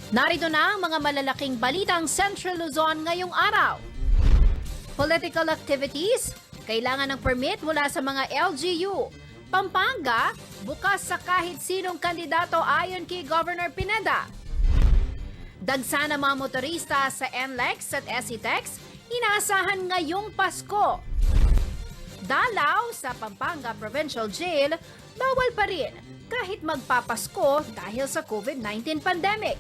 Narito na ang mga malalaking balitang Central Luzon ngayong araw. Political activities, kailangan ng permit mula sa mga LGU. Pampanga, bukas sa kahit sinong kandidato ayon kay Governor Pineda. Dagsa ng mga motorista sa NLEX at SETEX, inaasahan ngayong Pasko. Dalaw sa Pampanga Provincial Jail, bawal pa rin kahit magpapasko dahil sa COVID-19 pandemic.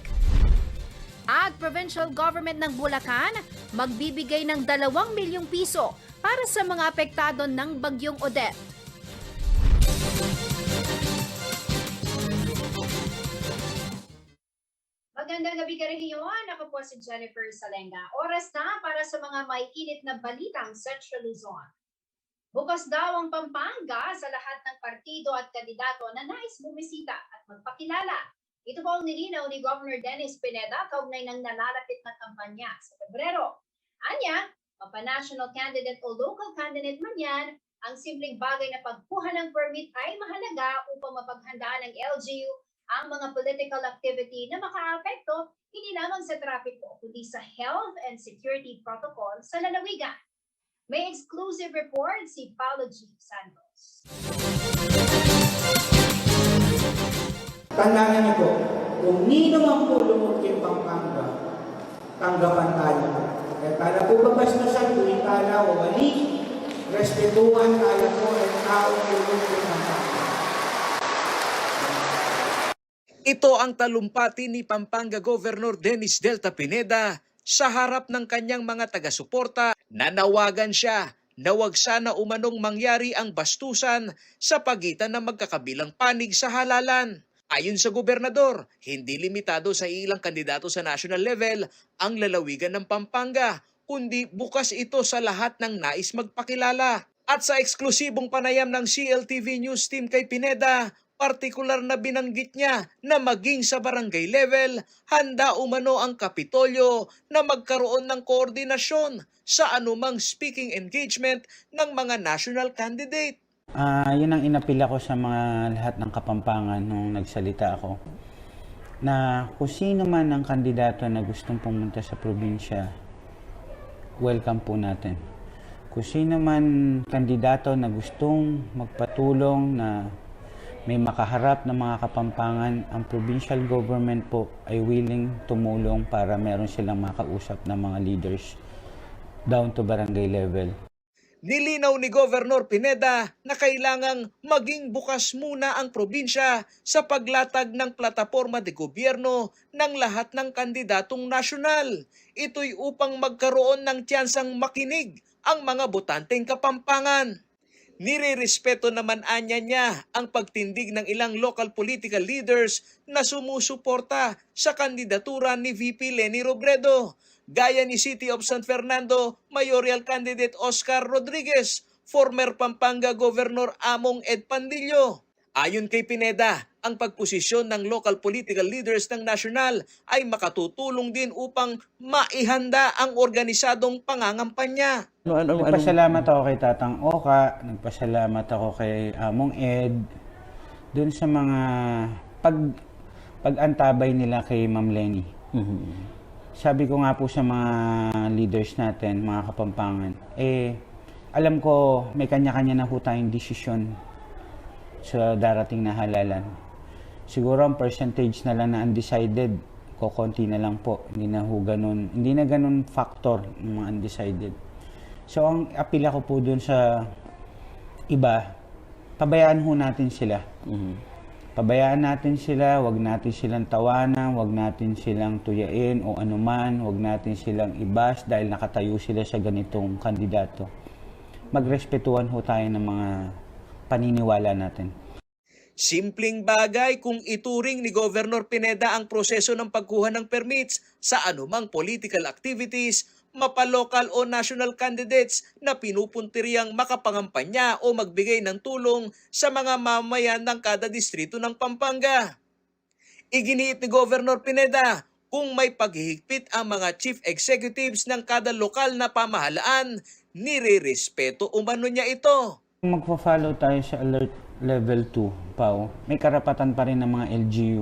At Provincial Government ng Bulacan, magbibigay ng 2 milyong piso para sa mga apektado ng Bagyong Odette. Magandang gabi ka rin ngayon. Ako po si Jennifer Salenga. Oras na para sa mga may init na balitang Central Luzon. Bukas daw ang Pampanga sa lahat ng partido at kandidato na nais bumisita at magpakilala. Ito po ang nilinaw ni Governor Dennis Pineda kaugnay ng nalalapit na kampanya sa Pebrero. Anya, mapa-national candidate o local candidate man yan, ang simpleng bagay na pagkuha ng permit ay mahalaga upang mapaghandaan ng LGU ang mga political activity na makaapekto hindi lamang sa trapiko kundi sa health and security protocol sa lalawigan. May exclusive report si Paolo G. Santos. Tandaan niyo po, kung nino man po lumukit Pampanga, tanggapan tayo. Kaya tala po babasnasan, tuwing tala o mali, respetuhan tayo po ang taong lumukit Pampanga. Ito ang talumpati ni Pampanga Governor Dennis Delta Pineda sa harap ng kanyang mga taga-suporta. Nanawagan siya na wag sana umanong mangyari ang bastusan sa pagitan ng magkakabilang panig sa halalan. Ayon sa gobernador, hindi limitado sa ilang kandidato sa national level ang lalawigan ng Pampanga, kundi bukas ito sa lahat ng nais magpakilala. At sa eksklusibong panayam ng CLTV News Team kay Pineda, partikular na binanggit niya na maging sa barangay level, handa umano ang Kapitolyo na magkaroon ng koordinasyon sa anumang speaking engagement ng mga national candidate. Yun ang inapila ko sa mga lahat ng Kapampangan nung nagsalita ako. Na kung sino man ang kandidato na gustong pumunta sa probinsya, welcome po natin. Kung sino man kandidato na gustong magpatulong na may makaharap ng mga Kapampangan, ang provincial government po ay willing tumulong para meron silang makausap ng mga leaders down to barangay level. Nilinaw ni Governor Pineda na kailangang maging bukas muna ang probinsya sa paglatag ng plataporma de gobyerno ng lahat ng kandidatong nasyonal. Ito'y upang magkaroon ng tiyansang makinig ang mga botanteng Kapampangan. Nirerespeto naman anya niya ang pagtindig ng ilang local political leaders na sumusuporta sa kandidatura ni VP Leni Robredo, gaya ni City of San Fernando Mayoral Candidate Oscar Rodriguez, former Pampanga Governor Among Ed Pandillo. Ayon kay Pineda, ang pagposisyon ng local political leaders ng nasyonal ay makatutulong din upang maihanda ang organisadong pangangampanya. Nagpasalamat ako kay Tatang Oka, nagpasalamat ako kay Among Ed, dun sa mga pag-antabay nila kay Ma'am Leni. Sabi ko nga po sa mga leaders natin, mga Kapampangan, alam ko may kanya-kanya na po tayong desisyon sa darating na halalan. Siguro ang percentage na lang na undecided, kokonti na lang po. Hindi na ganun factor ng mga undecided. So ang apila ko po dun sa iba, pabayaan ho natin sila. Pabayaan natin sila, wag natin silang tawanan, wag natin silang tuyain o anuman, wag natin silang ibas dahil nakatayo sila sa ganitong kandidato. Magrespetuhan ho tayo ng mga paniniwala natin. Simpleng bagay kung ituring ni Governor Pineda ang proseso ng pagkuha ng permits sa anumang political activities, mapalokal o national candidates na pinupuntiriyang makapangampanya o magbigay ng tulong sa mga mamayan ng kada distrito ng Pampanga. Iginiit ni Governor Pineda kung may paghihigpit ang mga chief executives ng kada lokal na pamahalaan, nirerespeto umano niya ito. Magpa-follow tayo sa alert level 2, PAO, may karapatan pa rin ng mga LGU.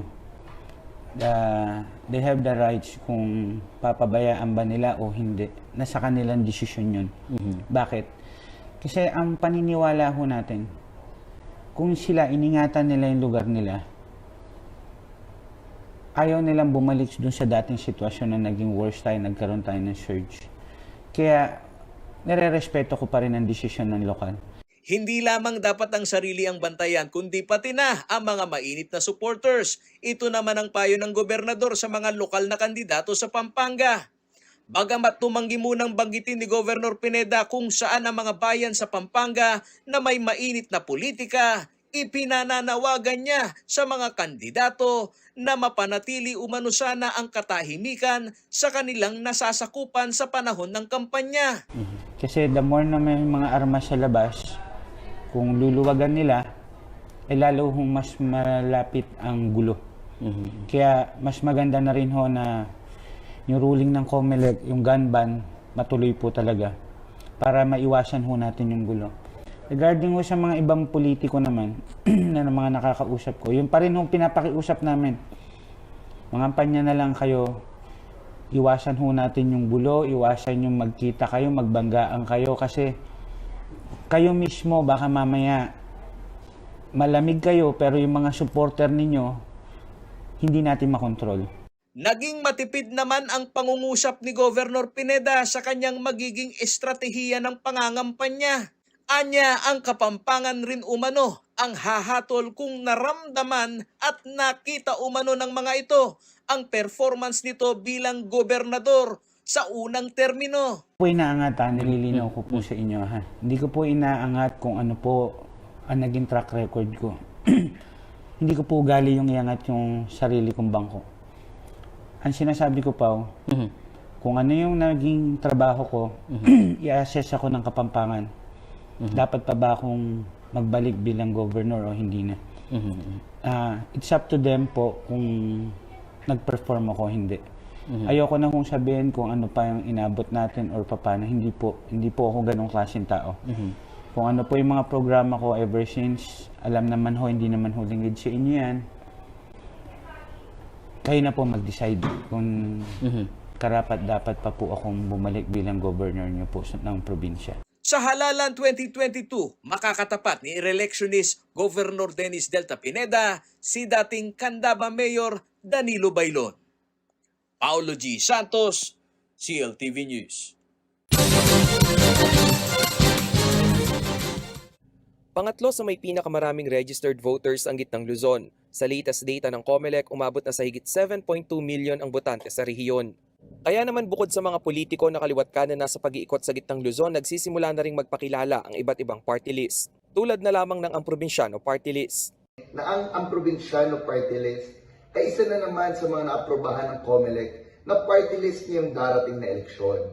They have the rights kung papabayaan ba nila o hindi. Nasa kanilang desisyon yun. Bakit? Kasi ang paniniwala ho natin, kung sila iningatan nila yung lugar nila, ayaw nilang bumalik dun sa dating sitwasyon na naging worse tayo, nagkaroon tayo ng surge. Kaya, nire-respeto ko pa rin ang desisyon ng lokal. Hindi lamang dapat ang sarili ang bantayan, kundi pati na ang mga mainit na supporters. Ito naman ang payo ng gobernador sa mga lokal na kandidato sa Pampanga. Bagamat tumanggi munang banggitin ni Governor Pineda kung saan ang mga bayan sa Pampanga na may mainit na politika, ipinananawagan niya sa mga kandidato na mapanatili umano sana ang katahimikan sa kanilang nasasakupan sa panahon ng kampanya. Kasi the more na may mga armas sa labas, kung luluwagan nila, lalo hong mas malapit ang gulo. Kaya mas maganda na rin ho na yung ruling ng COMELEC, yung gun ban, matuloy po talaga para maiwasan ho natin yung gulo. Regarding ho sa mga ibang politiko naman, na mga nakakausap ko, yung pa rin hong pinapakiusap namin. Mga panya na lang kayo, iwasan ho natin yung gulo, iwasan yung magkita kayo, magbanggaan kayo kasi kayo mismo baka mamaya malamig kayo pero yung mga supporter ninyo hindi natin makontrol. Naging matipid naman ang pangungusap ni Governor Pineda sa kanyang magiging estratehiya ng pangangampanya. Anya ang Kapampangan rin umano ang hahatol kung naramdaman at nakita umano ng mga ito ang performance nito bilang gobernador sa unang termino. Po inaangat nililinaw ko po sa inyo ha. Hindi ko po inaangat kung ano po ang naging track record ko. Hindi ko po ugali yung iangat yung sarili kong bangko. Ang sinasabi ko pa, kung ano yung naging trabaho ko, i-assess ako ng Kapampangan. Dapat pa ba akong magbalik bilang governor o hindi na? It's up to them po kung nag-perform ako o hindi. Ayoko na kung sabihin kung ano pa yung inabot natin or paano. Hindi po ako ganong klaseng tao. Kung ano po yung mga programa ko ever since, alam naman ho, hindi naman ho lingid sa inyo yan. Kayo na po mag-decide kung karapat-dapat pa po akong bumalik bilang governor niyo po ng probinsya. Sa halalan 2022, makakatapat ni re-electionist Governor Dennis Delta Pineda si dating Candaba Mayor Danilo Bailon. Paulo G. Santos, CLTV News. Pangatlo sa may pinakamaraming registered voters ang Gitnang Luzon. Sa latest data ng COMELEC, umabot na sa higit 7.2 million ang botante sa rehiyon. Kaya naman bukod sa mga politiko na kaliwat kanan na sa pag-iikot sa Gitnang Luzon, nagsisimula na ring magpakilala ang iba't ibang party list. Tulad na lamang ng ang probinsyano party list. Na ang probinsyano party list ay isa na naman sa mga naaprobahan ng COMELEC na party list ngayong darating na eleksyon.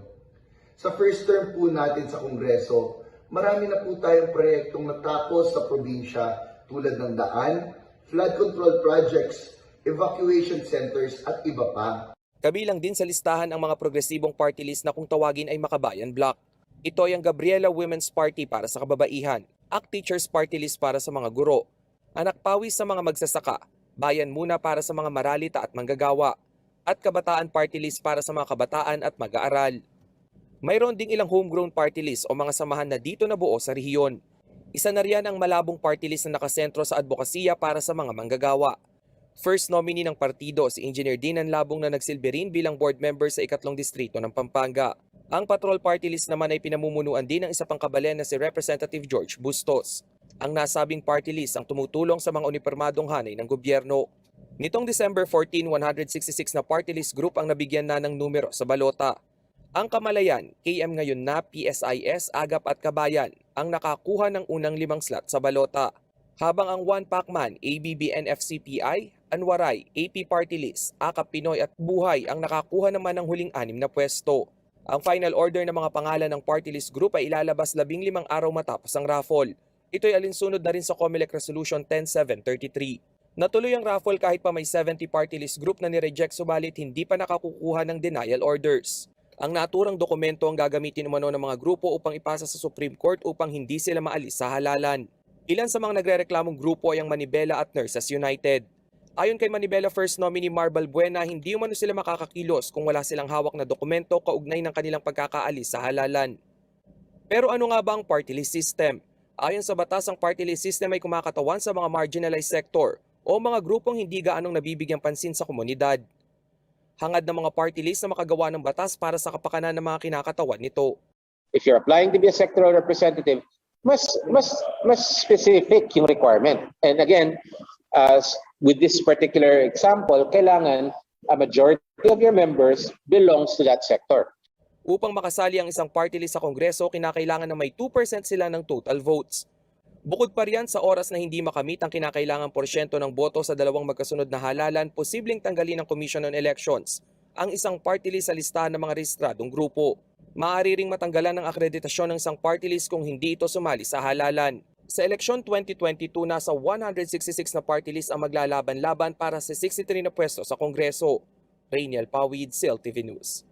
Sa first term po natin sa Kongreso, marami na po tayong proyektong natapos sa probinsya tulad ng daan, flood control projects, evacuation centers at iba pa. Kabilang din sa listahan ang mga progresibong party list na kung tawagin ay Makabayan Bloc. Ito ay ang Gabriela Women's Party para sa kababaihan, ACT Teachers Party List para sa mga guro, Anak Pawis sa mga magsasaka, Bayan Muna para sa mga maralita at manggagawa, at Kabataan Party List para sa mga kabataan at mag-aaral. Mayroon ding ilang homegrown party list o mga samahan na dito nabuo sa rehiyon. Isa na riyan ang malabong party list na nakasentro sa advokasya para sa mga manggagawa. First nominee ng partido si Engineer Dinan Labong na nagsilbi rin bilang board member sa 3 distrito ng Pampanga. Ang patrol party list naman ay pinamumunuan din ng isa pang kabalen na si Representative George Bustos. Ang nasabing party list ang tumutulong sa mga unipermadong hanay ng gobyerno. Nitong December 14, 166 na party list group ang nabigyan na ng numero sa balota. Ang Kamalayan, KM ngayon na PSIS, Agap at Kabayan ang nakakuha ng unang 5 slot sa balota. Habang ang One Pacman, ABB NFCPI, Anwaray, AP Party List, Akap Pinoy at Buhay ang nakakuha naman ng huling 6 na pwesto. Ang final order ng mga pangalan ng party list group ay ilalabas 15 araw matapos ang raffle. Ito ay alinsunod na rin sa COMELEC Resolution 10733. Natuloy ang raffle kahit pa may 70 party list group na nireject subalit hindi pa nakakukuha ng denial orders. Ang naturang dokumento ang gagamitin umano ng mga grupo upang ipasa sa Supreme Court upang hindi sila maalis sa halalan. Ilan sa mga nagrereklamong grupo ay ang Manibela at Nurses United. Ayon kay Manibela First Nominee Marbal Buena, hindi umano sila makakakilos kung wala silang hawak na dokumento kaugnay ng kanilang pagkakaalis sa halalan. Pero ano nga ba ang party list system? Ayon sa batas, ang party list system ay kumakatawan sa mga marginalized sector o mga grupong hindi gaanong nabibigyang pansin sa komunidad. Hangad ng mga party list na makagawa ng batas para sa kapakanan ng mga kinakatawan nito. If you're applying to be a sectoral representative, mas specific yung requirement. And again, with this particular example, kailangan a majority of your members belongs to that sector. Upang makasali ang isang party list sa Kongreso, kinakailangan na may 2% sila ng total votes. Bukod pa riyan, sa oras na hindi makamit ang kinakailangang porsyento ng boto sa dalawang magkasunod na halalan, posibleng tanggalin ng Commission on Elections ang isang party list sa listahan ng mga rehistradong grupo. Maaari ring matanggalan ng akreditasyon ng isang party list kung hindi ito sumali sa halalan. Sa eleksyon 2022, nasa 166 na party list ang maglalaban-laban para sa 63 na pwesto sa Kongreso. Rainiel Pawid, CLTV News.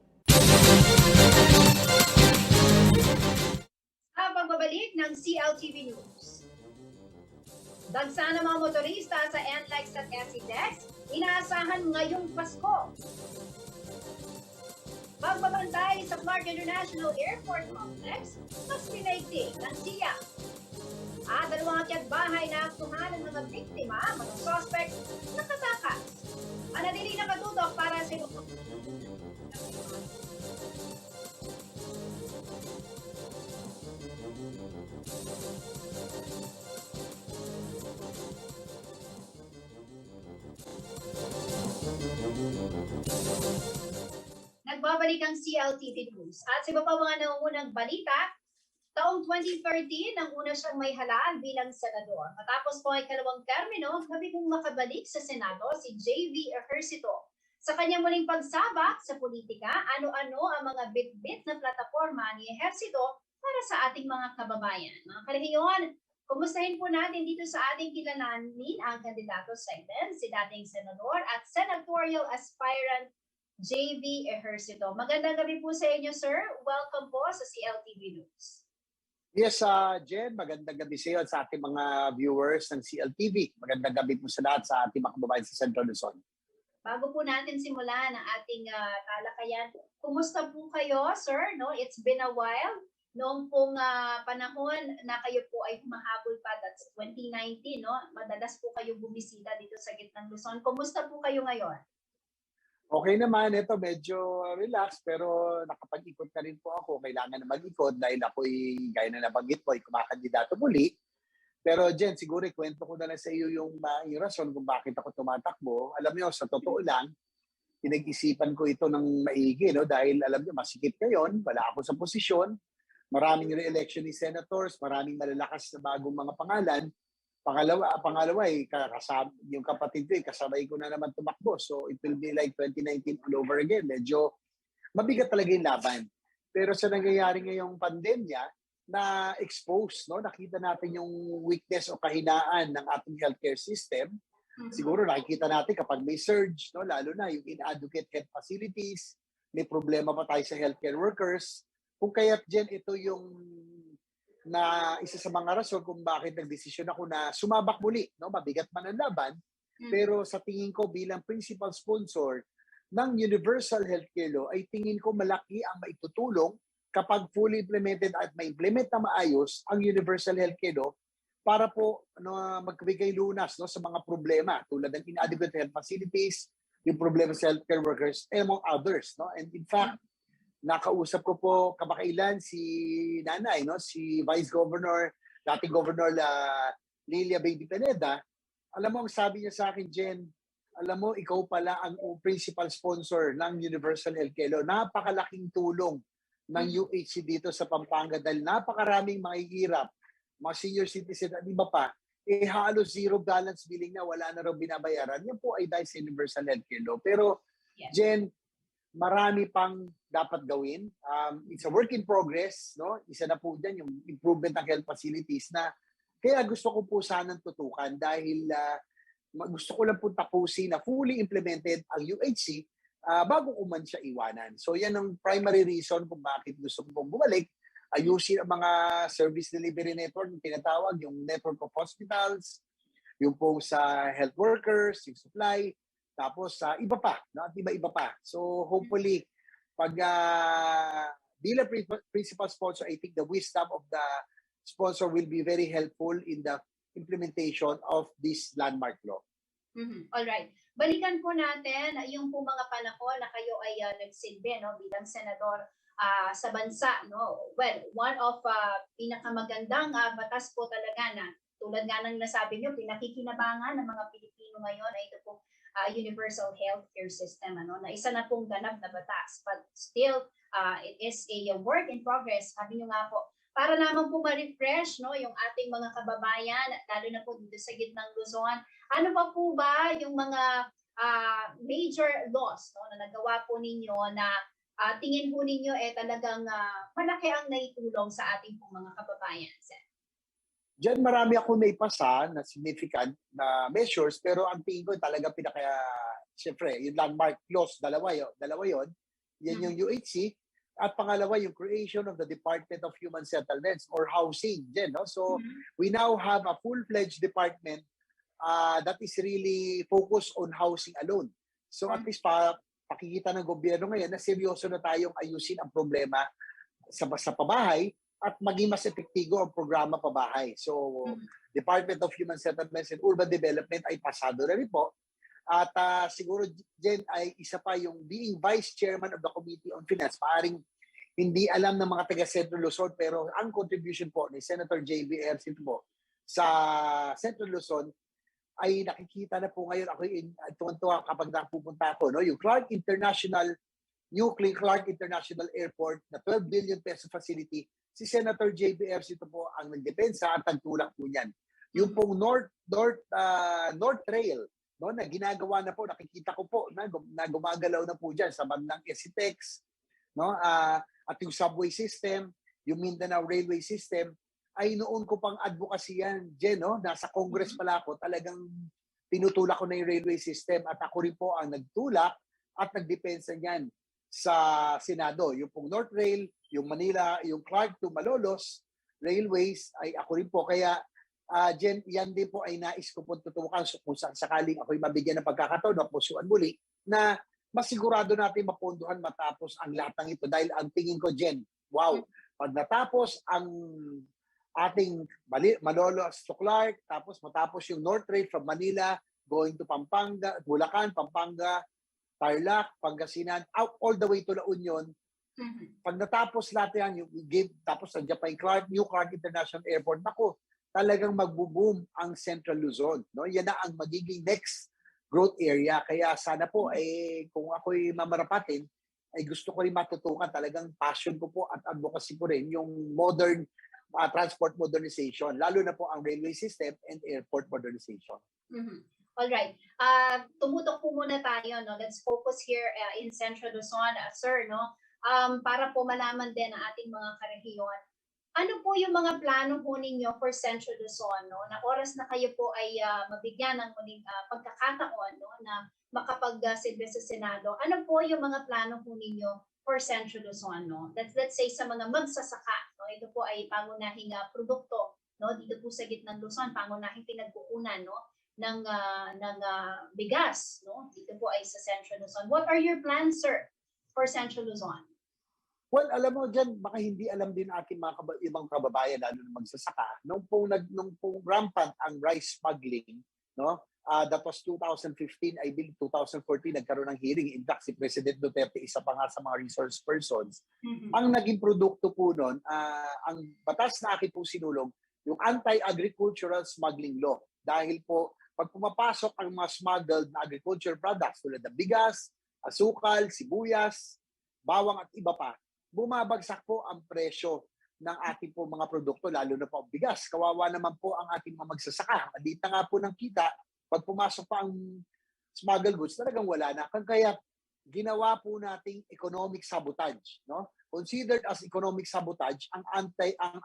Sa pagbabalik ng CLTV News. Dagsa ng mga motorista sa NLEX at SEDEX, inaasahan ngayong Pasko. Pagbabantay sa Clark International Airport Complex, mas pinaigting ng SIA. At dalawang akyat bahay na aktuhan ng mga biktima, mga suspect, nakatakas. Manatili nakatutok para sa Nagbabalik ang CLTV News. At sa iba pa mga nangungunang balita, taong 2013 nang una siyang may halal bilang senador. Matapos po ay kalawang termino, gabi kong makabalik sa Senado si JV Ejercito. Sa kanyang muling pagsabak sa politika, ano-ano ang mga bit-bit na plataforma ni Ejercito para sa ating mga kababayan. Mga karehiyon, kumustahin po natin dito sa ating kilalanin ang kandidato sa event, si dating senador at senatorial aspirant JV Ejercito. Magandang gabi po sa inyo, sir. Welcome po sa CLTV News. Yes, Jen, magandang gabi sa iyo at sa ating mga viewers ng CLTV. Magandang gabi po sa lahat sa ating mga kababayan sa Central Luzon. Bago po natin simulan ang ating talakayan, kumusta po kayo, sir? No, it's been a while. Noong pong panahon na kayo po ay humahabol pa, that's 2019, no? Madalas po kayo bumisita dito sa gitnang Luzon. Kumusta po kayo ngayon? Okay naman, ito medyo relax pero nakapag-ikot na rin po ako. Kailangan na mag-ikot dahil ako'y, gaya na nabanggit po, ay kumakandidato muli. Pero Jen, siguro ikwento ko na lang sa iyo yung rason kung bakit ako tumatakbo. Alam niyo, sa totoo lang, pinag-isipan ko ito ng maigi, no? Dahil alam niyo, masikip ngayon, wala ako sa posisyon. Maraming re-election ni senators, maraming malalakas na bagong mga pangalan. Pangalawa yung kapatid ko, kasabay ko na naman tumakbo. So it will be like 2019 all over again. Medyo mabigat talaga yung laban. Pero sa nangyayari ngayong pandemya, na-expose, no? Nakita natin yung weakness o kahinaan ng ating healthcare system. Siguro nakikita natin kapag may surge, no? Lalo na yung inadequate health facilities, may problema pa tayo sa healthcare workers. Kung kaya't Jen, ito yung na isa sa mga rason kung bakit nagdesisyon ako na sumabak muli, no? Mabigat man ang laban, pero sa tingin ko bilang principal sponsor ng Universal Healthcare Law ay tingin ko malaki ang maitutulong kapag fully implemented at ma-implement na maayos ang Universal Healthcare Law para po magbigay lunas, no, sa mga problema tulad ng inadequate health facilities, yung problema sa healthcare workers, among others, no? And in fact, nakausap ko po kamakailan si Nanay, no, si Vice Governor, dating Governor Lilia Baby Pineda. Alam mo, ang sabi niya sa akin, Jen, alam mo, ikaw pala ang principal sponsor ng Universal Healthcare Law. Napakalaking tulong ng UHC dito sa Pampanga dahil napakaraming mahihirap, mga senior citizen at iba pa, halos zero balance billing na, wala na raw binabayaran. Yan po ay dahil sa Universal Healthcare Law. Pero, Jen, marami pang dapat gawin. It's a work in progress, no? Isa na po dyan yung improvement ng health facilities na kaya gusto ko po sanang tutukan dahil gusto ko lang po tapusin na fully implemented ang UHC bago ko man siya iwanan. So yan ang primary reason kung bakit gusto ko pong bumalik ayusin ang mga service delivery network na tinatawag, yung network of hospitals, yung po sa health workers, yung supply, tapos sa iba pa, no? At iba pa. So hopefully, pag bilang principal sponsor, I think the wisdom of the sponsor will be very helpful in the implementation of this landmark law. All right. Balikan po natin yung po mga panahon na kayo ay nagsilbi, no, bilang senador sa bansa, no. Well, one of pinakamagandang batas po talaga na tulad nga ng nasabi niyo, pinakikinabangan ng mga Pilipino ngayon ay ito po universal healthcare system, ano, na isa na pong ganap na batas. But still, it is a work in progress. Sabi niyo nga po, para naman po ma-refresh, no, yung ating mga kababayan, lalo na po dito sa gitnang Luzon. Ano pa po ba yung mga major laws, no, na nagawa po ninyo na tingin po ninyo talagang malaki ang naitulong sa ating po mga kababayan, Sen? Diyan marami ako naipasa na significant na measures, pero ang tingin ko talaga siyempre, yung landmark laws, dalawa yon. Yan yung UHC. At pangalawa, yung creation of the Department of Human Settlements or Housing. Diyan, no? So, we now have a full-fledged department that is really focused on housing alone. So, at least pakikita ng gobyerno ngayon na seryoso na tayong ayusin ang problema sa pabahay at maging mas epektibo ang programa pabahay. So, Department of Human Settlements and Urban Development ay pasado na rin po. At siguro, Jen, ay isa pa yung being Vice Chairman of the Committee on Finance. Maaring hindi alam ng mga taga-Central Luzon, pero ang contribution po ni Senator J.B. Ercin po sa Central Luzon ay nakikita na po ngayon. Ako tuwan-tuwa kapag napupunta ako, no? Yung New Clark International Airport na 12 billion peso facility, si Senator J.B. Ercin po ang nagdepensa at nagtulak po niyan. Yung pong North Trail, no, na ginagawa na po, nakikita ko po na gumagalaw na po dyan sa bandang Esitex, no, at yung subway system, yung Mindanao Railway System, ay noon ko pang advocacy yan, Jen, no? Nasa Congress pala ako, talagang tinutulak ko na yung railway system at ako rin po ang nagtulak at nagdepensa niyan sa Senado. Yung pong North Rail, yung Manila, yung Clark to Malolos Railways, ay ako rin po. Kaya, Jen, yan din po ay nais ko po tutukan kung sakaling ako'y mabigyan ng pagkakataon na pusuan muli na masigurado natin mapondohan matapos ang lahat ng ito. Dahil ang tingin ko, Jen, wow, pag natapos ang ating Malolos to Clark, tapos matapos yung North Rail from Manila going to Pampanga, Bulacan, Pampanga, Tarlac, Pangasinan, out all the way to La Union. Pag natapos lahat yan, tapos sa Japan New Clark International Airport, nako, talagang magbo-boom ang Central Luzon. No? Yan na ang magiging next growth area. Kaya sana po, kung ako'y mamarapatin, ay gusto ko rin matutukan. Talagang passion ko po at advocacy ko rin yung modern transport modernization, lalo na po ang railway system and airport modernization. All right. Tumutok po muna tayo, no? Let's focus here in Central Luzon, sir, no? Para po malaman din ang ating mga karehiyon. Ano po yung mga plano po ninyo for Central Luzon, no? Na oras na kayo po ay mabigyan ng muling pagkakataon, no? Na makapag-silbi sa Senado. Ano po yung mga plano po ninyo for Central Luzon, no? Let's say sa mga magsasaka, no? Ito po ay pangunahing produkto, no? Dito po sa gitnang Luzon, pangunahing pinagkukunan, no? ng bigas, no? Dito po ay sa Central Luzon. What are your plans, sir, for Central Luzon? Well, alam mo dyan, baka hindi alam din ating mga ibang kababayan, lalo na magsasaka. Nung pong rampant ang rice smuggling, no? That was 2015, I believe 2014, nagkaroon ng hearing. In fact, si President Duterte, isa pa nga sa mga resource persons. Ang naging produkto po nun, ang batas na akin po sinulong, yung anti-agricultural smuggling law. Dahil po, pag pumapasok ang mga smuggled na agricultural products tulad ng bigas, asukal, sibuyas, bawang at iba pa, bumabagsak po ang presyo ng ating po mga produkto, lalo na po ang bigas. Kawawa naman po ang ating mga magsasaka. Malita nga po ng kita, pag pumasok pa ang smuggled goods, talagang wala na. Kaya ginawa po nating economic sabotage. No? Considered as economic sabotage ang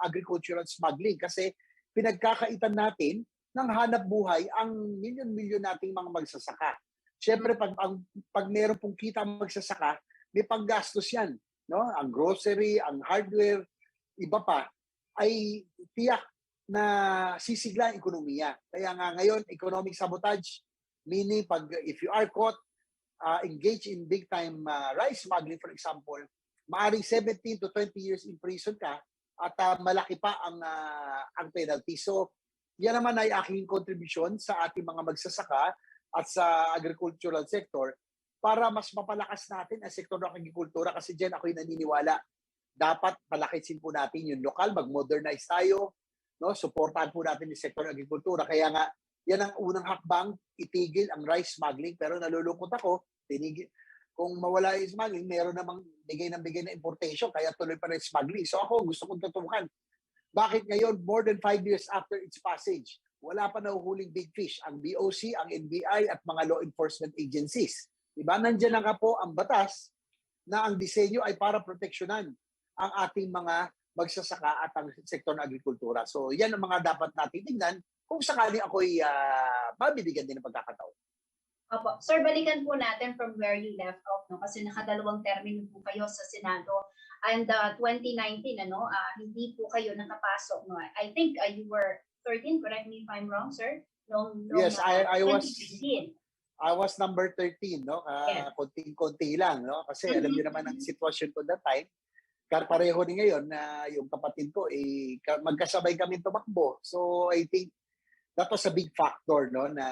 agricultural smuggling kasi pinagkakaitan natin ng hanap buhay ang milyon-milyon nating mga magsasaka. Siyempre, pag meron pong kita ang magsasaka, may panggastos yan. No? Ang grocery, ang hardware, iba pa, ay tiyak na sisigla ang ekonomiya. Kaya nga ngayon, economic sabotage, meaning if you are caught engaged in big time rice smuggling, for example, maaring 17 to 20 years in prison ka at malaki pa ang penalty. So, yan naman ay aking kontribusyon sa ating mga magsasaka at sa agricultural sector para mas mapalakas natin ang sektor ng agrikultura kasi dyan ako'y naniniwala. Dapat palakisin po natin yung lokal, mag-modernize tayo, no? Suportahan po natin yung sektor ng agrikultura. Kaya nga, yan ang unang hakbang, itigil ang rice smuggling. Pero nalulungkot ako, kung mawala yung smuggling, meron namang bigay na importation, kaya tuloy pa rin smuggling. So ako, gusto kong tutukan. Bakit ngayon, more than 5 years after its passage, wala pa nahuhuling big fish, ang BOC, ang NBI, at mga law enforcement agencies. Diba? Nandiyan na nga po ang batas na ang disenyo ay para proteksyonan ang ating mga magsasaka at ang sektor ng agrikultura. So yan ang mga dapat natin tingnan kung sakaling ako'y mabibigyan din ng pagkakataon. Opo. Sir, balikan po natin from where you left off, no? Kasi nakadalawang termino po kayo sa Senado. And 2019, hindi po kayo nakapasok. No? I think you were 13, correct me if I'm wrong, sir? Yes, I was 2015. I was number 13, no? Yes. Konting-konti lang, no? Kasi alam niyo naman ang sitwasyon ko that time. Pareho ni ngayon na yung kapatid ko, magkasabay kami tumakbo. So I think that was a big factor, no? Na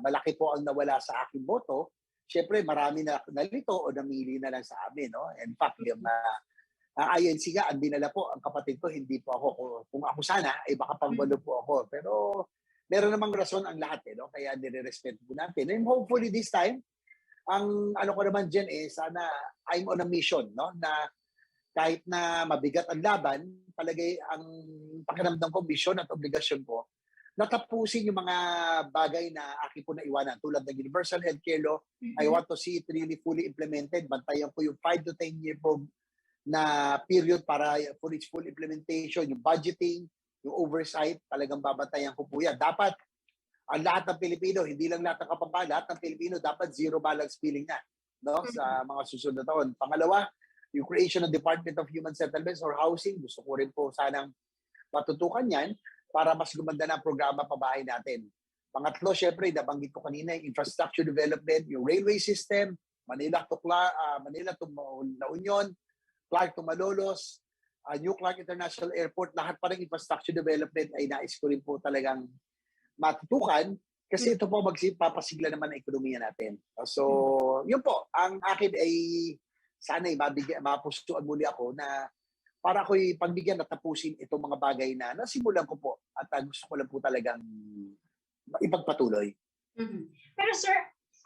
malaki po ang nawala sa aking boto. Siyempre, marami na nalito o namili na lang sa amin, no? In fact, yung INC nga, ang dinala po ang kapatid ko, hindi po ako. Kung ako sana, ay baka pangbalo po ako. Pero meron namang rason ang lahat, no? Kaya nire-respeto po natin. And hopefully this time, ang ano ko naman dyan sana I'm on a mission, no? Na kahit na mabigat ang laban, palagay ang pakiramdam ko, mission at obligasyon ko, natapusin yung mga bagay na aking po naiwanan. Tulad ng Universal Healthcare Law, I want to see it really fully implemented. Bantayan ko yung 5 to 10 year na period para for its full implementation, yung budgeting, yung oversight, talagang babantayan ko po yan. Dapat ang lahat ng Pilipino, hindi lang lahat ng Kapampangan, lahat ng Pilipino dapat zero balance billing na, no? Sa mga susunod na taon. Pangalawa, yung creation ng Department of Human Settlements or Housing, gusto ko rin po sanang matutukan yan para mas gumanda na ang programa pabahay natin. Pangatlo, syempre, nabanggit ko kanina, yung infrastructure development, yung railway system, Manila to La Union, Clark to Malolos, New Clark International Airport, lahat pa ng infrastructure development ay nais ko rin po talagang matutukan kasi ito po magpapasigla naman ang ekonomiya natin. So, yun po, ang akin ay sana'y mapustuan muli ako na para ako'y pagbigyan at tapusin itong mga bagay na nasimulan ko po at gusto ko lang po talagang ipagpatuloy. Pero sir,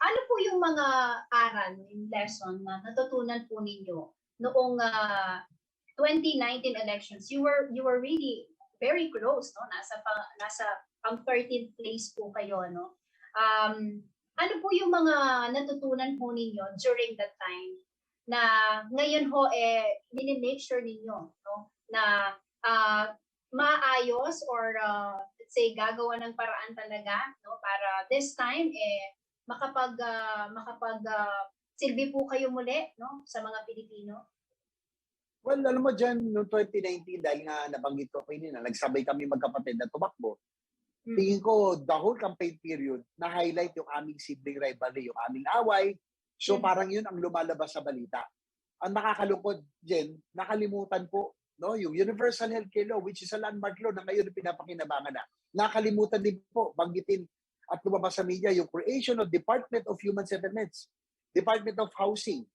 ano po yung mga aral, yung lesson na natutunan po ninyo noong 2019 elections? You were really very close, no? Nasa pang 13th place po kayo, no? Ano po yung mga natutunan po ninyo during that time na ngayon ho minimake sure ninyo, no, na maayos or let's say gagawa ng paraan talaga, no, para this time makapag silbi po kayo muli, no, sa mga Pilipino? Well, alam mo dyan, noong 2019, dahil nga nabanggit ko kanina, nagsabay kami magkapatid na tumakbo. Tingin ko, the whole campaign period, na-highlight yung aming sibling rivalry, yung aming away. So parang yun ang lumalabas sa balita. Ang nakakalungkod, Jen, nakalimutan po, no, yung Universal Healthcare Law, which is a landmark law na ngayon pinapakinabangan na. Nakalimutan din po, banggitin at lumabas sa media yung creation of Department of Human Settlements, Department of Housing.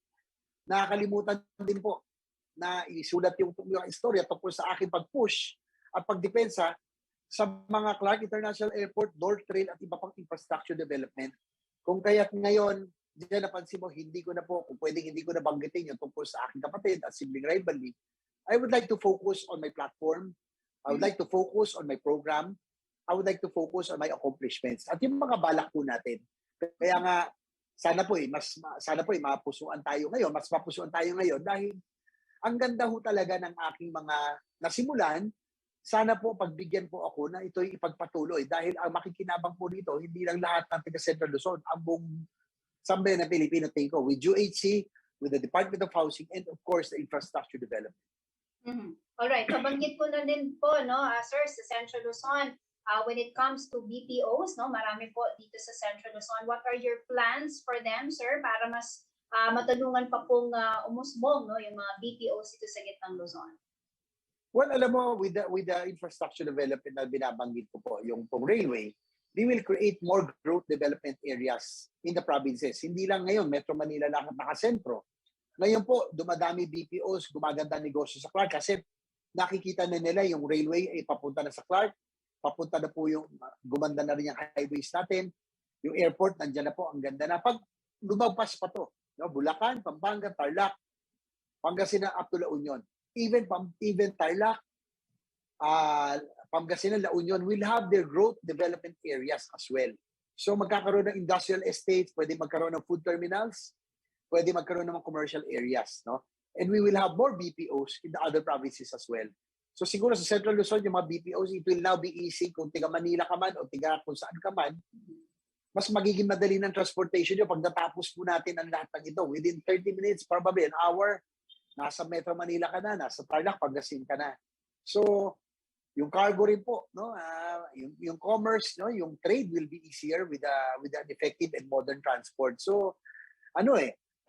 Nakakalimutan din po na isulat yung istorya tungkol sa aking pag-push at pagdepensa sa mga Clark International Airport, North Trail at iba pang infrastructure development. Kung kaya't ngayon, diyan napansin mo, hindi ko na po, kung pwedeng hindi ko na banggitin yung tungkol sa aking kapatid at sibling rivalry, I would like to focus on my platform. I would like to focus on my program. I would like to focus on my accomplishments. At yung mga balak po natin. Kaya nga, sana po mapusuan tayo ngayon, mas mapusuan tayo ngayon dahil ang ganda ho talaga ng aking mga nasimulan. Sana po pagbigyan po ako na ito'y ipagpatuloy dahil ang makikinabang po dito, hindi lang lahat ng taga Central Luzon, ang buong sambayan ng Pilipino, tingin ko, with UHC, with the Department of Housing, and of course, the infrastructure development. Alright, nabanggit ko na din po, no, sir, sa Central Luzon, when it comes to BPOs, no, marami po dito sa Central Luzon. What are your plans for them, sir, para mas matulungan pa pong umusbong, no, yung mga BPOs dito sa gitnang Luzon? Well, alam mo, with the infrastructure development na binabanggit ko po, yung pong railway, they will create more growth development areas in the provinces. Hindi lang ngayon, Metro Manila lang ang nakasentro. Ngayon po, dumadami BPOs, gumaganda negosyo sa Clark kasi nakikita na nila yung railway ay papunta na sa Clark, papunta na po yung, gumanda na rin yung highways natin, yung airport, nandiyan na po, ang ganda na. Pag lumagpas pa to, no? Bulacan, Pampanga, Tarlac, Pangasinan, up to La Union. Even Tarlac, Pangasinan, La Union will have their growth development areas as well. So magkakaroon ng industrial estates, pwede magkaroon ng food terminals, pwede magkaroon ng commercial areas, no? And we will have more BPOs in the other provinces as well. So siguro sa Central Luzon, yung mga BPOs, it will now be easy kung tiga Manila ka man o tiga kung saan ka man, mas magiging madali ng transportation nyo pag natapos po natin ang lahat ng ito. Within 30 minutes, probably an hour, nasa Metro Manila ka na, nasa Tarlac, Pangasinan ka na. So, yung cargo rin po, no, yung commerce, no, yung trade will be easier with an effective and modern transport. So,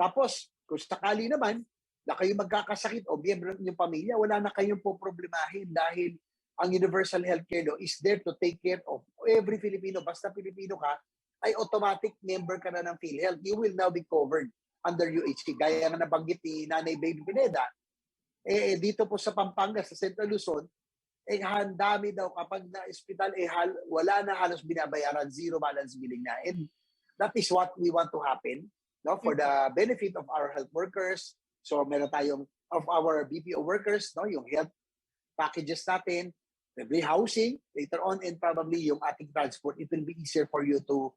tapos kung sakali naman na kayo magkakasakit o miyembro ng inyong pamilya, wala na kayong poproblemahin dahil ang Universal Healthcare Law is there to take care of every Filipino. Basta Pilipino ka, ay automatic member ka na ng PhilHealth. You will now be covered under UHC. Gaya nga nabanggit ni Nanay Baby Pineda, dito po sa Pampanga, sa Central Luzon, handami daw kapag na-hospital, wala na halos binabayaran, zero balance billing na. And that is what we want to happen, no, for the benefit of our health workers. So meron tayong of our BPO workers, no, yung health packages natin, every housing, later on, and probably yung ating transport, it will be easier for you to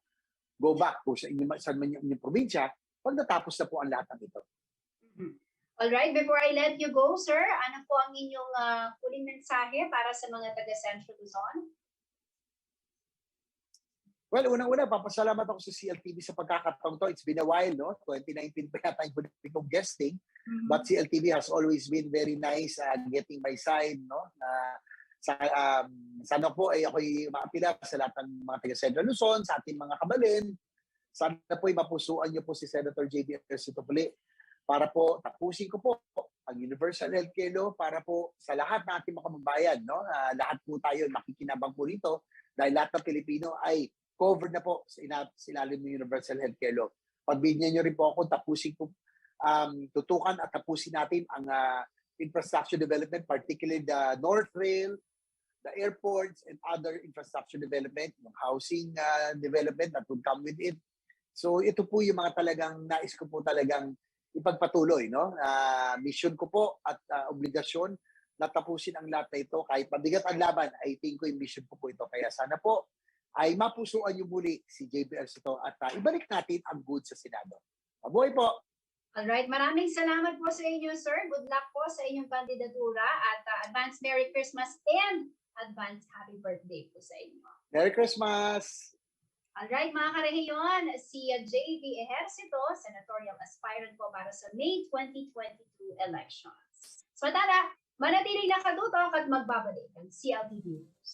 go back kung saan man yung probinsya pag natapos na po ang lahat ng ito. Alright, before I let you go, sir, ano po ang inyong huling mensahe para sa mga taga Central Luzon? Well, unang-una, papasalamat ako sa CLTV sa pagkakataon to. It's been a while, no? 2019 pa yata yung huli kong guesting. But CLTV has always been very nice getting my side, no? Sana po ay ako'y maapila sa lahat ng mga taga Central Luzon, sa ating mga kabalin. Sana po ay mapusuan niyo po si Senator J.B. Ejercito-Puli para po tapusin ko po ang Universal Healthcare Law para po sa lahat ng ating mga kababayan, no? Lahat po tayo makikinabang po rito dahil lahat ng Pilipino ay covered na po sa ilalim ng Universal Healthcare Law. Pagbigyan niyo rin po ako, tapusin ko, tutukan at tapusin natin ang infrastructure development, particularly the North Rail, the airports, and other infrastructure development, yung housing development that would come with it. So ito po yung mga talagang nais ko po talagang ipagpatuloy, no? Mission ko po at obligasyon na tapusin ang lahat na ito. Kahit mabigat ang laban, I think ko yung mission ko po ito. Kaya sana po ay mapusuan yung muli si JB Ejercito at ibalik natin ang good sa Senado. Mabuhay po! Alright, maraming salamat po sa inyo, sir. Good luck po sa inyong kandidatura at advance Merry Christmas and advance Happy Birthday po sa inyo. Merry Christmas! Alright, mga karehiyon, si JB Ejercito, senatorial aspirant po para sa May 2022 elections. So tara, manatili nakadutok at magbabalik ang CLTV News.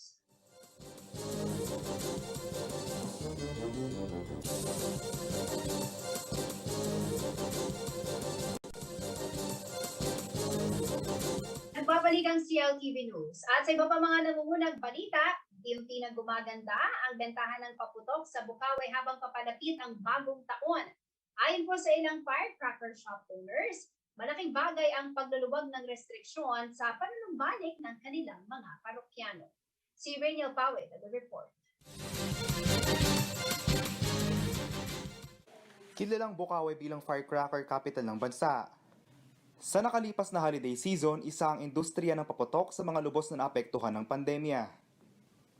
Nagbabalik ang CLTV News. At sa iba pa mga nangungunang balita, unti na gumaganda ang bentahan ng paputok sa Bukawi habang papalapit ang bagong taon. Ayon po sa ilang firecracker shop owners, malaking bagay ang pagluluwag ng restriksyon sa panunumbalik ng kanilang mga parokyano. Si Reniel Pawit at the report. Kilalang Bukawi bilang firecracker capital ng bansa. Sa nakalipas na holiday season, isa ang industriya ng paputok sa mga lubos na naapektuhan ng pandemya.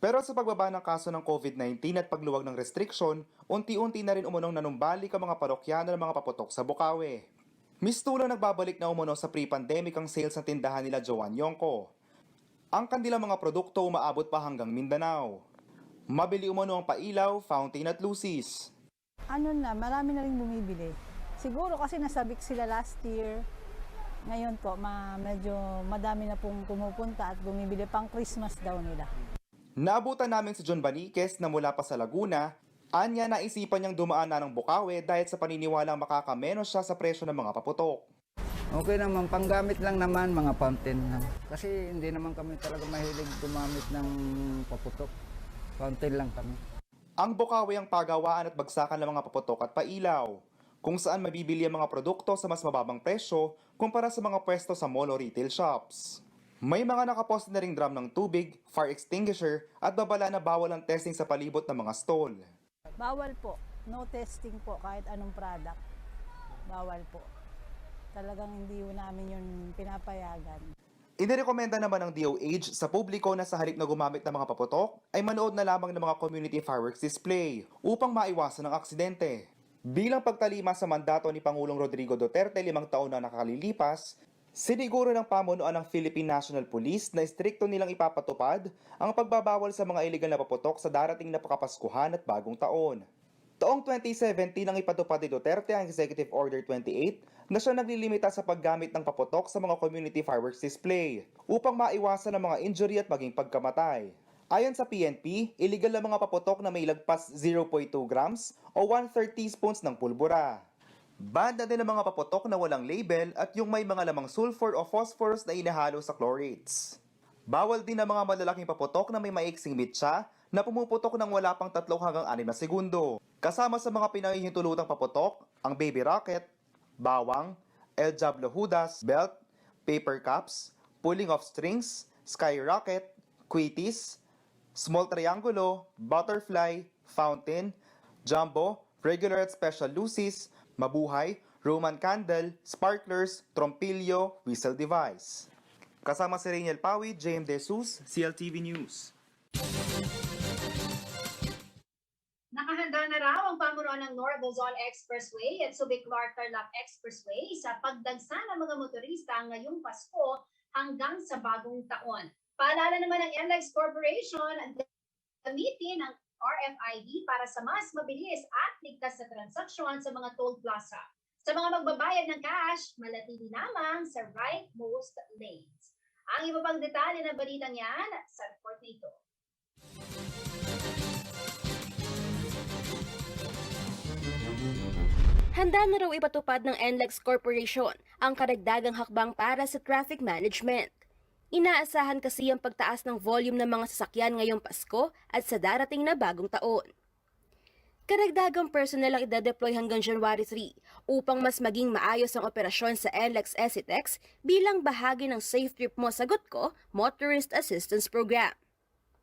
Pero sa pagbaba ng kaso ng COVID-19 at pagluwag ng restriksyon, unti-unti na rin umunong nanumbalik ang mga parokyano ng mga paputok sa Bukawi. Mistulang nagbabalik na umuno sa pre-pandemic ang sales ng tindahan nila Joan Yongko. Ang kanilang mga produkto umaabot pa hanggang Mindanao. Mabili umano ang pailaw, fountain at lucis. Marami na rin bumibili. Siguro kasi nasabik sila last year. Ngayon po, medyo madami na pong pumupunta at bumibili pang Christmas daw nila. Naabutan namin si John Baniquez na mula pa sa Laguna. Anya naisipan niyang dumaan na ng Bukawi dahil sa paniniwalang makakamenos siya sa presyo ng mga paputok. Okay naman, panggamit lang naman, mga fountain lang. Kasi hindi naman kami talaga mahilig gumamit ng paputok. Fountain lang kami. Ang Bukawi ang pagawaan at bagsakan ng mga paputok at pailaw, kung saan mabibili ang mga produkto sa mas mababang presyo kumpara sa mga pwesto sa mall o retail shops. May mga nakapost na ring drum ng tubig, fire extinguisher at babala na bawal ang testing sa palibot ng mga stall. Bawal po. No testing po kahit anong product. Bawal po. Talagang hindi namin yun pinapayagan. Inirekomenda naman ng DOH sa publiko na sa halip na gumamit ng mga paputok ay manood na lamang ng mga community fireworks display upang maiwasan ang aksidente. Bilang pagtalima sa mandato ni Pangulong Rodrigo Duterte 5 taon na nakalilipas, siniguro ng pamunuan ng Philippine National Police na istrikto nilang ipapatupad ang pagbabawal sa mga iligal na paputok sa darating na Kapaskuhan at Bagong Taon. Taong 2017 nang ipatupad ni Duterte ang Executive Order 28 na siya naglilimita sa paggamit ng paputok sa mga community fireworks display upang maiwasan ang mga injury at maging pagkamatay. Ayon sa PNP, iligal na mga paputok na may lagpas 0.2 grams o 1/3 teaspoons ng pulbura. Banned na din ang mga paputok na walang label at yung may mga lamang sulfur o phosphorus na inahalo sa chlorates. Bawal din ang mga malalaking paputok na may maiksing mitsa na pumuputok ng wala pang 3 hanggang 6 na segundo. Kasama sa mga pinahihintulutang paputok, ang baby rocket, bawang, El Diablo Judas, belt, paper cups, pulling of strings, skyrocket, quitties, small triangulo, butterfly, fountain, jumbo, regular at special lucis, mabuhay, Roman candle, sparklers, trompilyo, whistle device. Kasama si Rainiel Pawi, JM De Jesus, CLTV News. Nakahanda na raw ang pamunuan ng North Luzon Expressway at Subic-Clark-Tarlac Expressway sa pagdagsa ng mga motorista ngayong Pasko hanggang sa Bagong Taon. Paalala naman ng NLEX Corporation ang gamitin ang RFID para sa mas mabilis at ligtas na transaksyon sa mga toll plaza. Sa mga magbabayad ng cash, manatili lamang sa rightmost lanes. Ang iba pang detalye ng balitang yan sa report na ito. Handa na raw ipatupad ng NLEX Corporation ang karagdagang hakbang para sa traffic management. Inaasahan kasi ang pagtaas ng volume ng mga sasakyan ngayong Pasko at sa darating na Bagong Taon. Karagdagang personnel ang idedeploy hanggang January 3 upang mas maging maayos ang operasyon sa NLEX ECTEX bilang bahagi ng Safe Trip Mo Sagot Ko Motorist Assistance Program.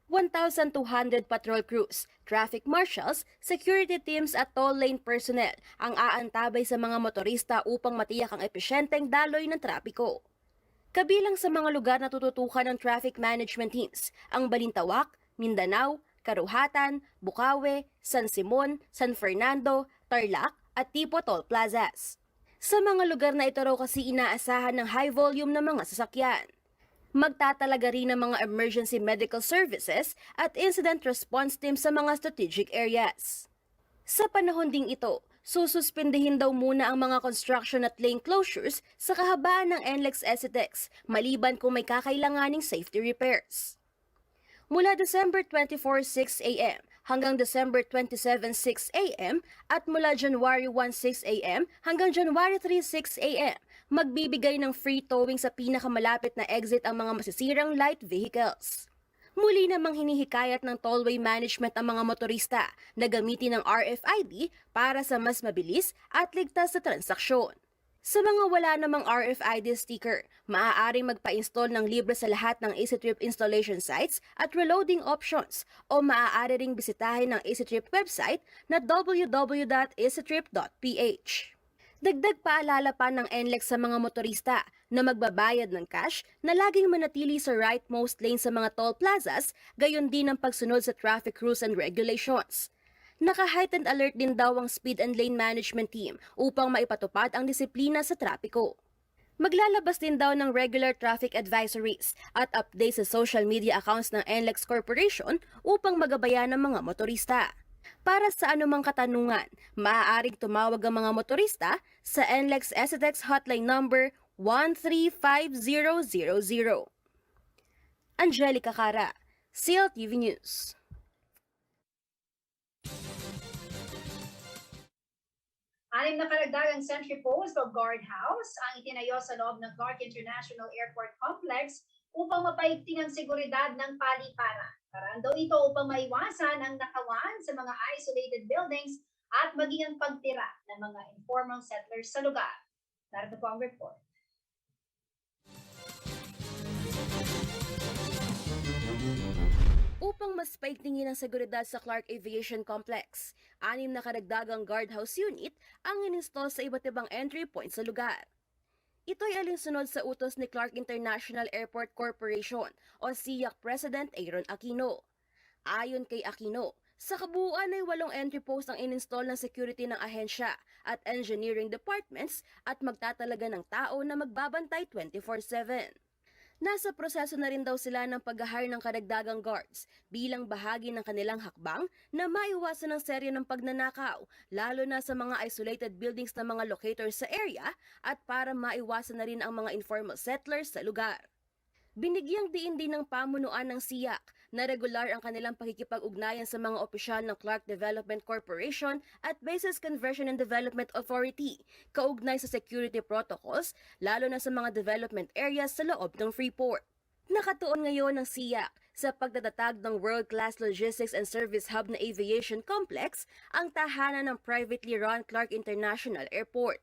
1,200 patrol crews, traffic marshals, security teams at toll lane personnel ang aantabay sa mga motorista upang matiyak ang epesyenteng daloy ng trapiko. Kabilang sa mga lugar na tututukan ng traffic management teams, ang Balintawak, Mindanao, Karuhatan, Bukawi, San Simon, San Fernando, Tarlac at Tipo Toll Plazas. Sa mga lugar na ito raw kasi inaasahan ng high volume ng mga sasakyan. Magtatalaga rin ng mga emergency medical services at incident response team sa mga strategic areas. Sa panahon ding ito, sususpindihin daw muna ang mga construction at lane closures sa kahabaan ng NLEX ECTEX maliban kung may kakailanganing safety repairs. Mula December 24, 6 a.m. hanggang December 27, 6 a.m. at mula January 1, 6 a.m. hanggang January 3, 6 a.m. magbibigay ng free towing sa pinakamalapit na exit ang mga masisirang light vehicles. Muli namang hinihikayat ng tollway management ang mga motorista na gamitin ang RFID para sa mas mabilis at ligtas na transaksyon. Sa mga wala namang RFID sticker, maaaring magpa-install ng libre sa lahat ng EasyTrip installation sites at reloading options o maaari ring bisitahin ng EasyTrip website na www.easytrip.ph. Dagdag paalala pa ng NLEX sa mga motorista na magbabayad ng cash na laging manatili sa rightmost lane sa mga toll plazas, gayon din ang pagsunod sa traffic rules and regulations. Naka-heightened alert din daw ang speed and lane management team upang maipatupad ang disiplina sa trapiko. Maglalabas din daw ng regular traffic advisories at updates sa social media accounts ng NLEX Corporation upang magabayan ng mga motorista. Para sa anumang katanungan, maaaring tumawag ang mga motorista sa NLEX ECTEX hotline number 13500. Angelica Cara, CLTV News. Anim na karagdagang sentry post o guardhouse ang itinayo sa loob ng Clark International Airport Complex upang mapaigting ang seguridad ng paliparan. Paraan daw ito upang maiwasan ang nakawan sa mga isolated buildings at maging ang pagtira ng mga informal settlers sa lugar. Narito po ang report. Upang mas paigtingin ang seguridad sa Clark Aviation Complex, 6 na karagdagang guardhouse unit ang ininstall sa iba't ibang entry points sa lugar. Ito ay alinsunod sa utos ni Clark International Airport Corporation o SIAC President Aaron Aquino. Ayon kay Aquino, sa kabuuan ay 8 entry posts ang ininstall ng security ng ahensya at engineering departments at magtatalaga ng tao na magbabantay 24/7. Nasa proseso na rin daw sila ng pag-hire ng karagdagang guards bilang bahagi ng kanilang hakbang na maiwasan ang serye ng pagnanakaw, lalo na sa mga isolated buildings ng mga locators sa area at para maiwasan na rin ang mga informal settlers sa lugar. Binigyang diin din ng pamunuan ng SIAC na regular ang kanilang pakikipag-ugnayan sa mga opisyal ng Clark Development Corporation at Bases Conversion and Development Authority, kaugnay sa security protocols, lalo na sa mga development areas sa loob ng Freeport. Nakatuon ngayon ng SIAC sa pagtatatag ng world-class logistics and service hub na aviation complex, ang tahanan ng privately run Clark International Airport.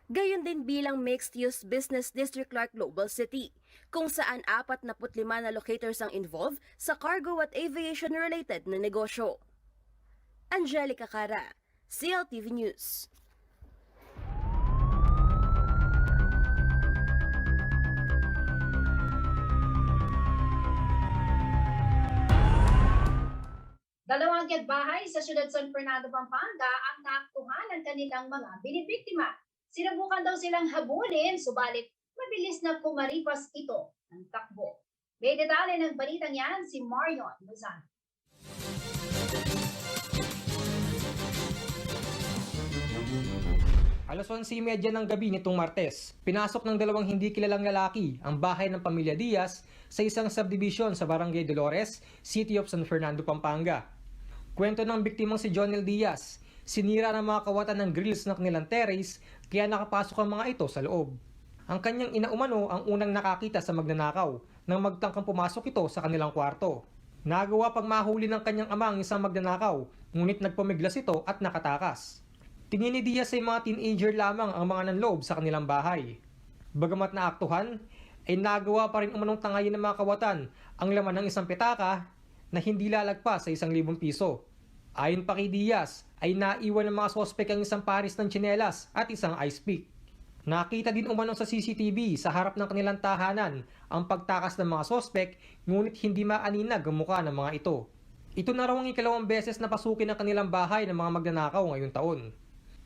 Gayon din bilang mixed-use business district Clark Global City, kung saan 45 na locators ang involved sa cargo at aviation-related na negosyo. Angelica Cara, CLTV News. Dalawang bahay sa siyudad San Fernando, Pampanga ang naaktuhan ng kanilang mga binibiktima. Sinubukan daw silang habulin, subalit mabilis na kumaripas ito ng takbo. May detalye ng balitang yan si Marion Lozano. Alas 11:30 ng gabi nitong Martes, pinasok ng dalawang hindi kilalang lalaki ang bahay ng pamilya Diaz sa isang subdivision sa Barangay Dolores, City of San Fernando, Pampanga. Kwento ng biktimang si Jonel Diaz, sinira ng mga kawatan ng grills ng kanilang terrace kaya nakapasok ang mga ito sa loob. Ang kanyang ina umano ang unang nakakita sa magnanakaw nang magtangkang pumasok ito sa kanilang kwarto. Nagawa pang mahuli ng kanyang ama ang isang magnanakaw, ngunit nagpumiglas ito at nakatakas. Tingin ni Diaz ay mga teenager lamang ang mga nanloob sa kanilang bahay. Bagamat naaktuhan, ay nagawa pa rin umanong tangayin ng mga kawatan ang laman ng isang petaka na hindi lalagpas sa 1,000 piso. Ayon pa kay Diaz, ay naiwan ng mga sospek ang isang paris ng tsinelas at isang ice pick. Nakita din umanong sa CCTV sa harap ng kanilang tahanan ang pagtakas ng mga sospek, ngunit hindi maaninag ang mukha ng mga ito. Ito na raw ang ikalawang beses na pasukin ang kanilang bahay ng mga magnanakaw ngayong taon.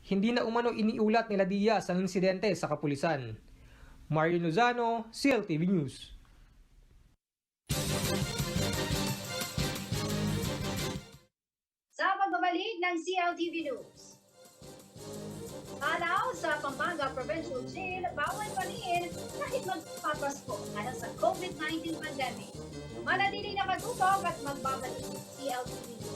Hindi na umano iniulat nila Diaz ang insidente sa kapulisan. Marion Lozano, CLTV News. Sa pagbabalik ng CLTV News. Palaw sa Pampanga Provincial Jail, bawal pa rin kahit magpapasko dahil sa COVID-19 pandemic. Manatiling nakatutok at magbabalik CLTV News.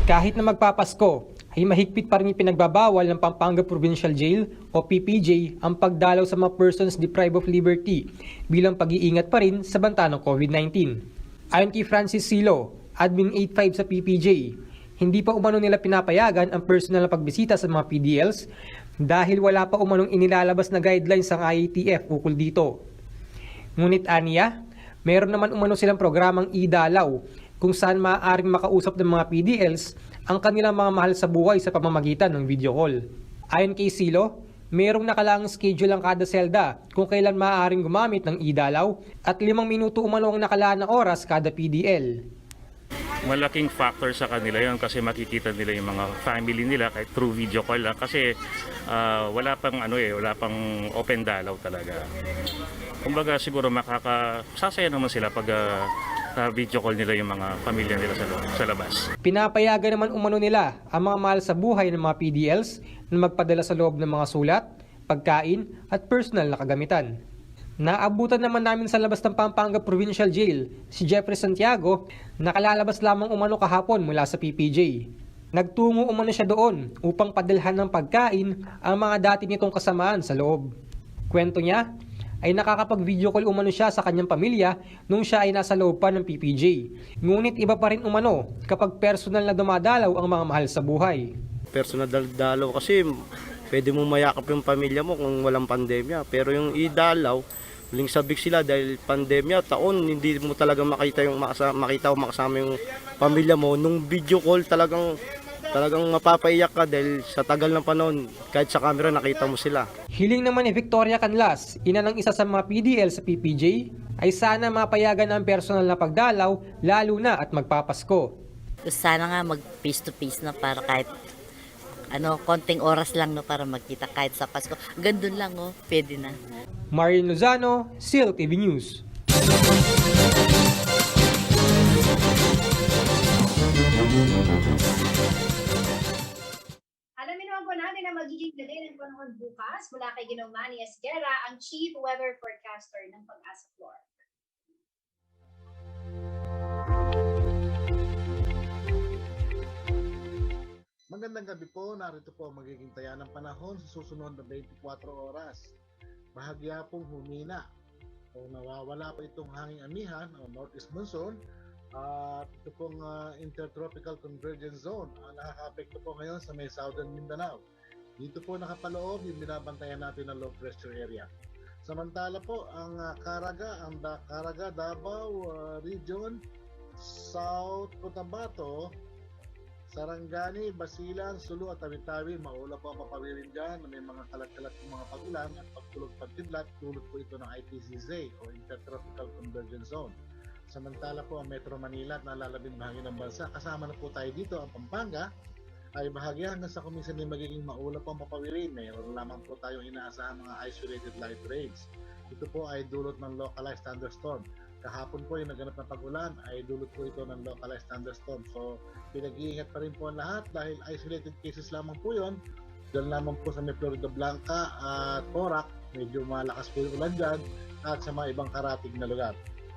Kahit na magpapasko, ay mahigpit pa rin ipinagbabawal ng Pampanga Provincial Jail o PPJ ang pagdalaw sa mga persons deprived of liberty bilang pag-iingat pa rin sa banta ng COVID-19. Ayon kay Francis Silo, Admin 85 sa PPJ, hindi pa umano nila pinapayagan ang personal na pagbisita sa mga PDLs dahil wala pa umanong inilalabas na guidelines ng IATF ukol dito. Ngunit aniya, Meron naman umano silang programang idalaw kung saan maaaring makausap ng mga PDLs ang kanilang mga mahal sa buhay sa pamamagitan ng video call. Ayon kay Silo, merong nakalaang schedule ang kada selda kung kailan maaaring gumamit ng idalaw at 5 minuto umano ang nakalaan na oras kada PDL. Malaking factor sa kanila yon kasi makikita nila yung mga family nila kahit through video call lang kasi wala pang wala pang open dalaw talaga. Kumbaga siguro makakasasaya naman sila pag video call nila yung mga pamilya nila sa labas. Pinapayagan naman umano nila ang mga mahal sa buhay ng mga PDLs na magpadala sa loob ng mga sulat, pagkain at personal na kagamitan. Naabutan naman namin sa labas ng Pampanga Provincial Jail si Jeffrey Santiago na kalalabas lamang umano kahapon mula sa PPJ. Nagtungo umano siya doon upang padalhan ng pagkain ang mga dati nitong kasamaan sa loob. Kwento niya ay nakakapag-video call umano siya sa kanyang pamilya nung siya ay nasa loob pa ng PPJ. Ngunit iba pa rin umano kapag personal na dumadalaw ang mga mahal sa buhay. Personal dalaw kasi pwede mo mayakap yung pamilya mo kung walang pandemya. Pero yung idalaw, huling sabik sila dahil pandemya, taon, hindi mo talaga makita o makasama yung pamilya mo. Nung video call talagang mapapaiyak ka dahil sa tagal ng panahon, kahit sa camera nakita mo sila. Hiling naman ni Victoria Canlas, ina ng isa sa mga PDL sa PPJ, ay sana mapayagan ang personal na pagdalaw, lalo na at magpapasko. Sana nga mag face to face na para kahit konting oras lang para magkita kahit sa Pasko. Gandun lang pwede na. Marian Lozano, SEAL TV News. Alamin naman po natin na magiging delay ng panahon bukas mula kay Ginoong Manny Esguerra, ang Chief Weather Forecaster ng Pag-asa Floor. Magandang gabi po, narito po ang magiging taya ng panahon sa susunod na 24 oras. Bahagya pong humina o nawawala pa itong hanging amihan o northeast monsoon at ito pong intertropical convergence zone ang nakaka-apekto po ngayon sa may southern Mindanao. Dito po nakapaloob yung binabantayan natin ng low pressure area. Samantala po ang Caraga, Davao region, South Cotabato, Sarangani, Basilan, Sulu at Tawi-Tawi, maula po ang papawirin dyan na may mga kalat-kalat ng mga pag-ulan at pagtulog-pagkidlat, tulad po ito ng ITCZ o Intertropical Convergence Zone. Samantala po ang Metro Manila at nalalabing bahagi ng bansa, kasama na po tayo dito ang Pampanga, ay bahagi hanggang sa kuminsan din magiging maula po ang papawirin. Mayroon lamang po tayong inaasahan mga isolated light rains. Ito po ay dulot ng localized thunderstorm. Kahapon po yung naganap na pag-ulan ay dulot po ito ng localized thunderstorm. So, pinag-iingat pa rin po ang lahat dahil isolated cases lamang po yun. Diyan lamang po sa may Florida Blanca at Porac, medyo malakas po yung ulan dyan at sa mga ibang karatig na lugar.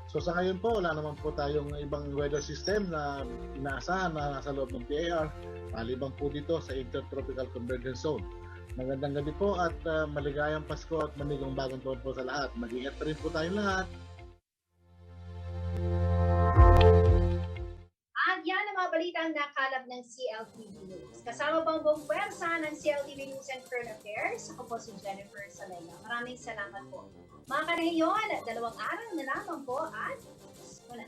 So sa ngayon po, wala naman po tayong ibang weather system na inaasahan na nasa loob ng PAR, maliban po dito sa Intertropical Convergence Zone. Magandang gabi po at maligayang Pasko at manigong bagong taon po sa lahat. Mag-ingat pa rin po tayong lahat. At yan ang mga balitang nakalap ng CLTV News. Kasama pang buong pwersa ng CLTV News and Current Affairs, ako po si Jennifer Salenga. Maraming salamat po. Mga karehiyon, 2 araw na lamang po at wala.